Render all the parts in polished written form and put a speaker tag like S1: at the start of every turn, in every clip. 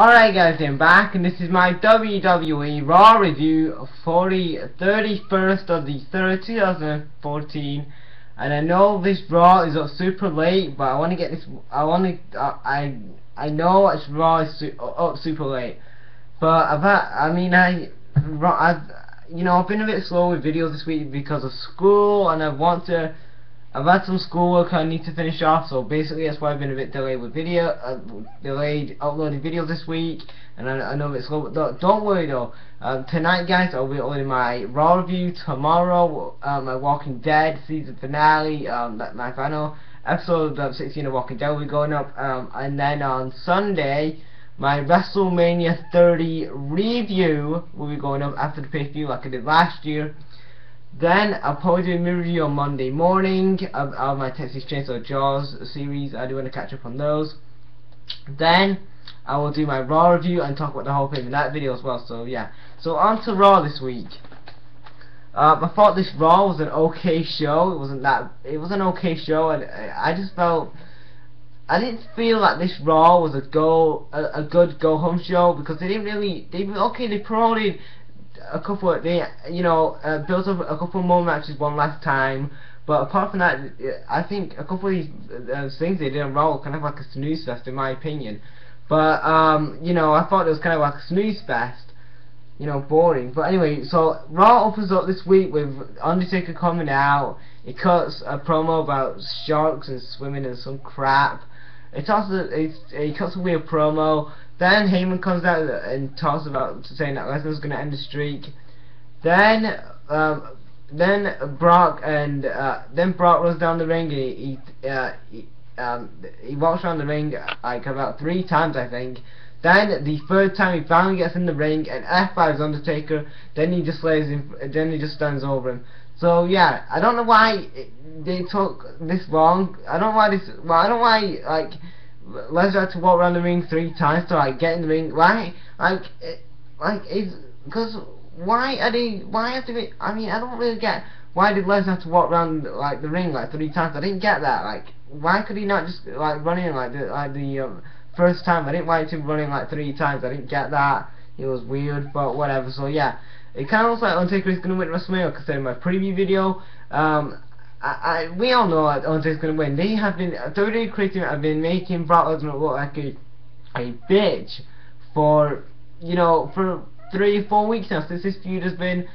S1: Alright guys, I'm back and this is my WWE Raw review for the 31st of the 3rd, 2014. And I know this Raw is up super late, but I want to get this, I know it's Raw is up super late. But I've been a bit slow with videos this week because of school, and I've had some schoolwork I need to finish off, so basically that's why I've been a bit delayed with delayed uploading videos this week, and I know it's slow, but don't worry though. Tonight guys, I'll be uploading my Raw review. Tomorrow, my Walking Dead season finale, my final episode of 16 of Walking Dead will be going up, and then on Sunday, my WrestleMania 30 review will be going up after the pay-per-view like I did last year. Then I'll probably do a review on Monday morning of my Texas Chainsaw Jaws series. I do want to catch up on those. Then I will do my Raw review and talk about the whole thing in that video as well. So yeah. So on to Raw this week. I thought this Raw was an okay show. It was an okay show, and I just felt I didn't feel like this Raw was a good go home show, because they promoted a couple of, built up a couple more matches one last time, but apart from that, I think a couple of these things they did in Raw were kind of like a snooze fest in my opinion. But I thought it was kind of like a snooze fest, boring. But anyway, so Raw opens up this week with Undertaker coming out. He cuts a promo about sharks and swimming and some crap. He cuts a weird promo. Then Heyman comes out and talks about saying that Lesnar's going to end the streak. Then Brock runs down the ring, and he walks around the ring like about 3 times, I think. Then the 3rd time he finally gets in the ring and F5's Undertaker. Then he just stands over him. So yeah, I don't know why they took this long. I don't know why like Lesnar had to walk around the ring 3 times to get in the ring. Why? Because why have to be? I mean, I don't really get why did Lesnar have to walk around the ring 3 times. I didn't get that. Why could he not just run in the first time? I didn't like him running 3 times. I didn't get that. It was weird, but whatever. So yeah, it kind of looks like Undertaker is going to win WrestleMania, considering my preview video. We all know that Undertaker's going to win. They have been, WWE creative have been making Brock Lesnar look like a bitch for 3 or 4 weeks now, since this feud has been,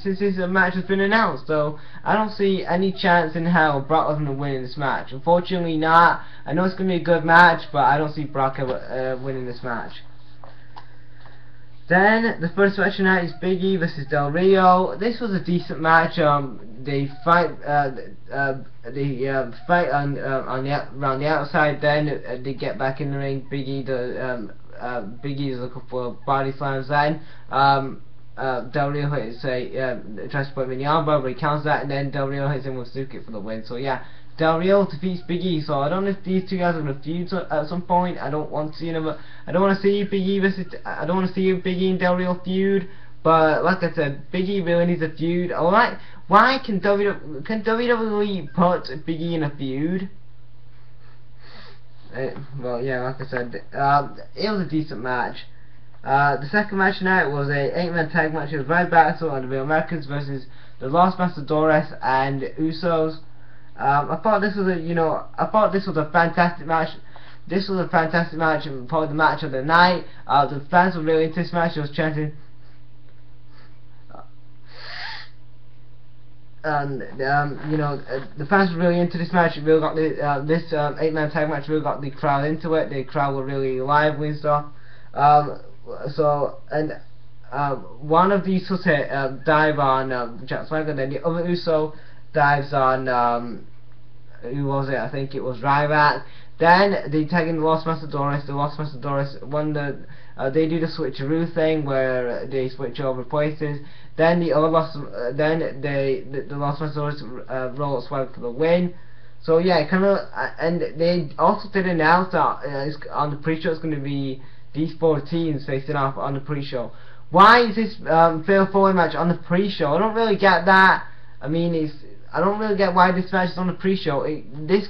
S1: since this match has been announced. So I don't see any chance in hell Brock Lesnar winning this match. Unfortunately not. I know it's going to be a good match, but I don't see Brock winning this match. Then the first match tonight is Big E versus Del Rio. This was a decent match. They fight around the outside. Then they get back in the ring. Big E does a couple of body slams. Then Del Rio hits tries to put him in the armbar, but he counts that, and then Del Rio hits him with a super kick for the win. So yeah, Del Rio defeats Big E. So I don't know if these two guys are going to feud at some point. I don't want to see Big E and Del Rio feud. But like I said, Big E really needs a feud. Alright, why can WWE put Big E in a feud? Well, yeah, like I said, it was a decent match. The second match tonight was a 8-man tag match. It was Red Battle and the Real Americans versus the Los Matadores and Usos. I thought this was a fantastic match. This was a fantastic match, and probably the match of the night. The fans were really into this match. They was chanting, and the fans were really into this match. It really got this 8-man tag match really got the crowd into it. The crowd were really lively and stuff. One of the Usos dive on Jack Swagger, then the other Uso dives on who was it? I think it was Ryback. Then they tag in the Los Matadores. The Los Matadores they do the switcheroo thing where they switch over places. Then the Los Matadores roll up Swagger for the win. So yeah, and they also did announce that on the pre-show it's going to be these 4 teams facing off on the pre-show. Why is this fatal 4-way match on the pre-show? I don't really get that. I mean, I don't really get why this match is on the pre-show. This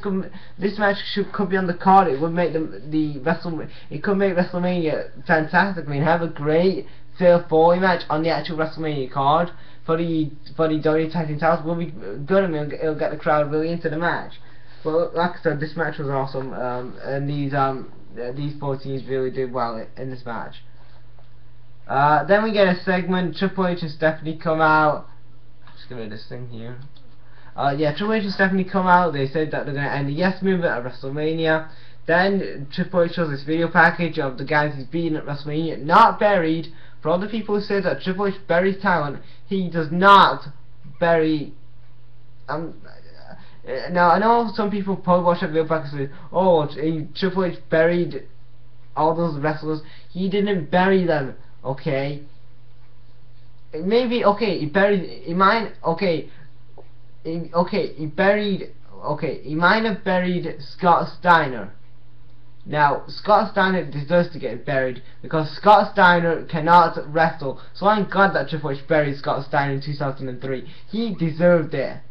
S1: match could be on the card. It would make it could make WrestleMania fantastic. I mean, have a great Fatal 4-Way match on the actual WrestleMania card for the WWE Tag Team titles will be good. I mean, it'll get the crowd really into the match. But like I said, this match was awesome, and these 4 teams really did well in this match. Then we get a segment. Triple H and Stephanie come out. Just get rid of this thing here. Yeah, Triple H and Stephanie come out. They said that they're going to end the Yes Movement at WrestleMania. Then Triple H shows this video package of the guys he's beaten at WrestleMania, not buried. For all the people who say that Triple H buries talent, he does not bury. Now I know some people probably watch that video package and say, "Oh, Triple H buried all those wrestlers." He didn't bury them. Okay. Maybe okay. He buried. He might. Okay. He buried. Okay. He might have buried Scott Steiner. Now, Scott Steiner deserves to get buried because Scott Steiner cannot wrestle. So I'm glad that Triple H buried Scott Steiner in 2003. He deserved it.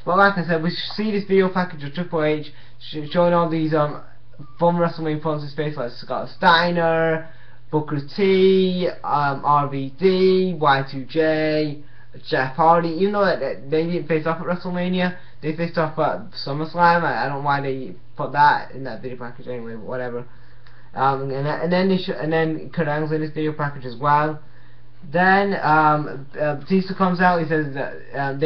S1: But like I said, we see this video package of Triple H showing all these former WrestleMania opponents' face like Scott Steiner, Booker T, RVD, Y2J, Jeff Hardy. Even though they didn't face off at WrestleMania, they faced off at SummerSlam. I don't know why they put that in that video package anyway, but whatever. And then Kurt Angle's in this video package as well. Then Batista comes out. He says that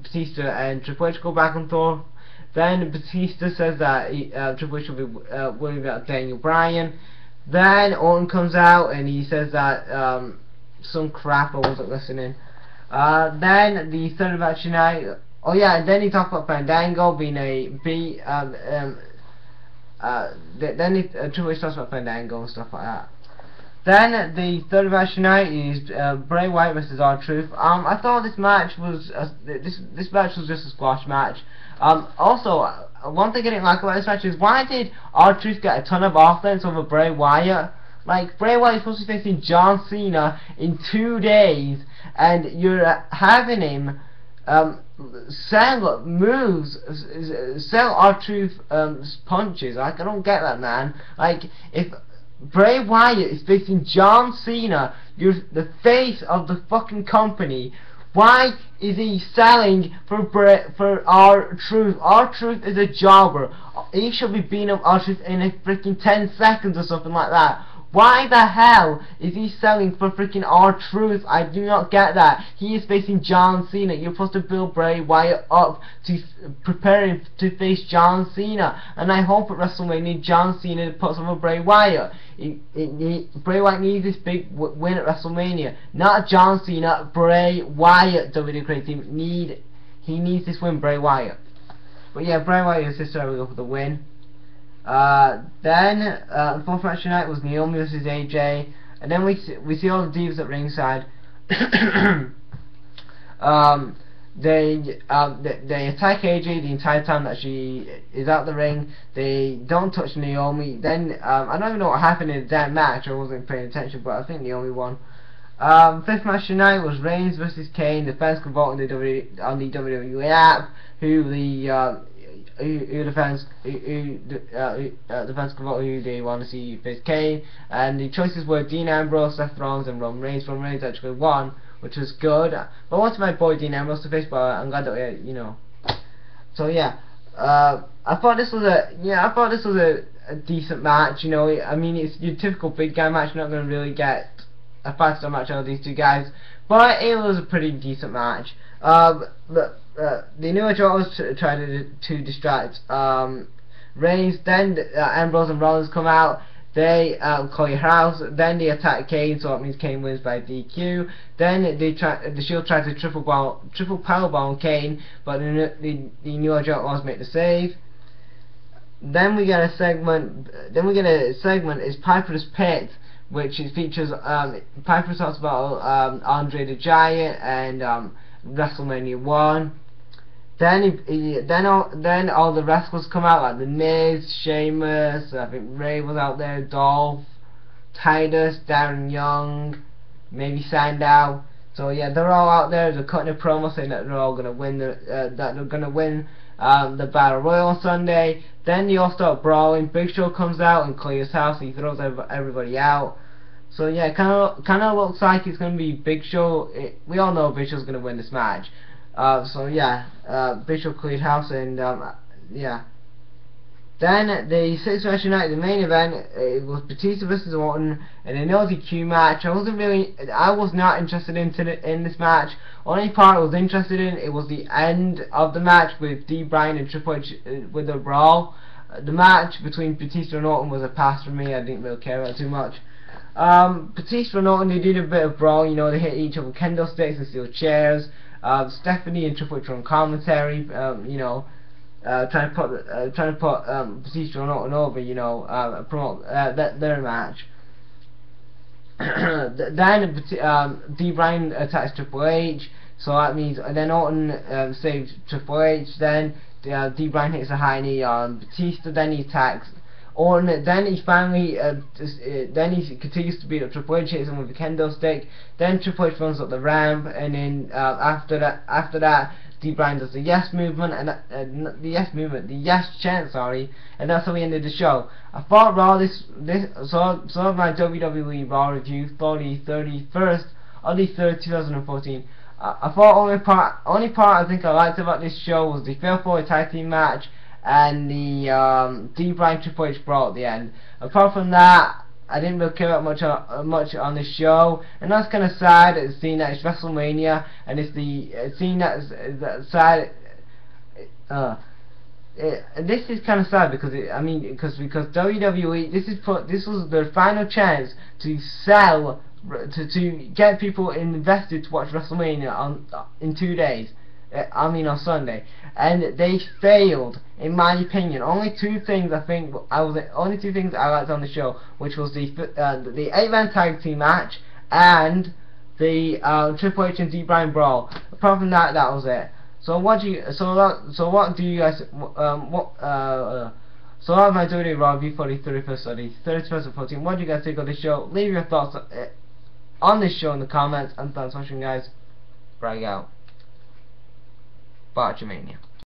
S1: Batista and Triple H go back and forth. Then Batista says that Triple H will be worried about Daniel Bryan. Then Orton comes out and he says that some crap. I wasn't listening. Then the third match tonight. Oh yeah, and then he talked about Fandango being a B. Then Triple H talks about Fandango and stuff like that. Then the third match tonight is Bray Wyatt versus R-Truth. I thought this match was this match was just a squash match. Also, one thing I didn't like about this match is why did R-Truth get a ton of offense over Bray Wyatt? Like, Bray Wyatt is supposed to be facing John Cena in 2 days, and you're having him sell moves, sell R-Truth punches. Like, I don't get that, man. Like, if Bray Wyatt is facing John Cena, you're the face of the fucking company, why is he selling for R-Truth? R-Truth is a jobber. He should be beating up R-Truth in a freaking 10 seconds or something like that. Why the hell is he selling for freaking R-Truth? I do not get that. He is facing John Cena. You're supposed to build Bray Wyatt up to prepare him to face John Cena. And I hope at WrestleMania John Cena puts over Bray Wyatt. Bray Wyatt needs this big win at WrestleMania. Not John Cena, Bray Wyatt. WWE Creative Team he needs this win, Bray Wyatt. But yeah, Bray Wyatt and his sister will go for the win. Then the fourth match tonight was Naomi versus AJ, and then we see all the divas at ringside. They attack AJ the entire time that she is out the ring. They don't touch Naomi. Then I don't even know what happened in that match. I wasn't paying attention, but I think Naomi won. Fifth match tonight was Reigns versus Kane. The fans can vote on the WWE app the fans can vote who they want to see face Kane, and the choices were Dean Ambrose, Seth Rollins, and Roman Reigns. Roman Reigns actually won, which was good. But I wanted my boy Dean Ambrose to face, but I'm glad that you know. So yeah, I thought this was a decent match. You know, I mean it's your typical big guy match. You're not going to really get a 5-star match out of these two guys, but it was a pretty decent match. The New Age Autos trying to distract Reigns. Then Ambrose and Rollins come out. They call your house. Then they attack Kane, so that means Kane wins by DQ. Then the Shield tries to triple powerbomb Kane, but the New Age Autos make the save. Then we get a segment. Is Piper's Pit, which features Piper talks about Andre the Giant and WrestleMania 1. Then all the wrestlers come out, like The Miz, Sheamus, I think Ray was out there, Dolph, Titus, Darren Young, maybe Sandow. So yeah, they're all out there. They're cutting a promo saying that they're all gonna win that they're gonna win the Battle Royal on Sunday. Then they all start brawling. Big Show comes out and clears house. He throws everybody out. So yeah, kind of looks like it's gonna be Big Show. We all know Big Show's gonna win this match. So yeah, Big Show cleared house, and yeah. Then the six match night, the main event, it was Batista versus Orton in an LDQ match. I was not interested in this match. Only part I was interested in, it was the end of the match with D. Bryan and Triple H with the brawl. The match between Batista and Orton was a pass for me. I didn't really care about it too much. Batista and Orton, they did a bit of brawl. You know, they hit each other with kendo sticks and steel chairs. Stephanie and Triple H were on commentary. You know. Trying to put Batista and Orton over, you know, promote their match. Then D. Bryan attacks Triple H, so that means then Orton saves Triple H. Then D. Bryan hits a high knee on Batista. Then he attacks Orton. Then he finally then he continues to beat up Triple H, hits him with a kendo stick. Then Triple H runs up the ramp, and then after that. D. Bryan does the yes movement, and the yes chant, sorry, and that's how we ended the show. I thought Raw so my WWE Raw review for the 31st of the 3rd, 2014. I thought only part I think I liked about this show was the Fatal 4 tag team match and the D. Bryan Triple H brawl at the end. Apart from that, I didn't really care about much on this show, and that's kind of sad. It's seeing that it's WrestleMania, and it's seeing that sad. This is kind of sad because because WWE, this was their final chance to sell, to get people invested to watch WrestleMania in 2 days. On Sunday, and they failed, in my opinion. Only two things I liked on the show, which was the 8-man tag team match and the Triple H and D. Bryan brawl. Apart from that, that was it. So what do you guys so that was my WWE Raw review for the 31st or the 31st of 14. What do you guys think of this show? Leave your thoughts on this show in the comments, and thanks for watching, guys. Brag out. Botchamania.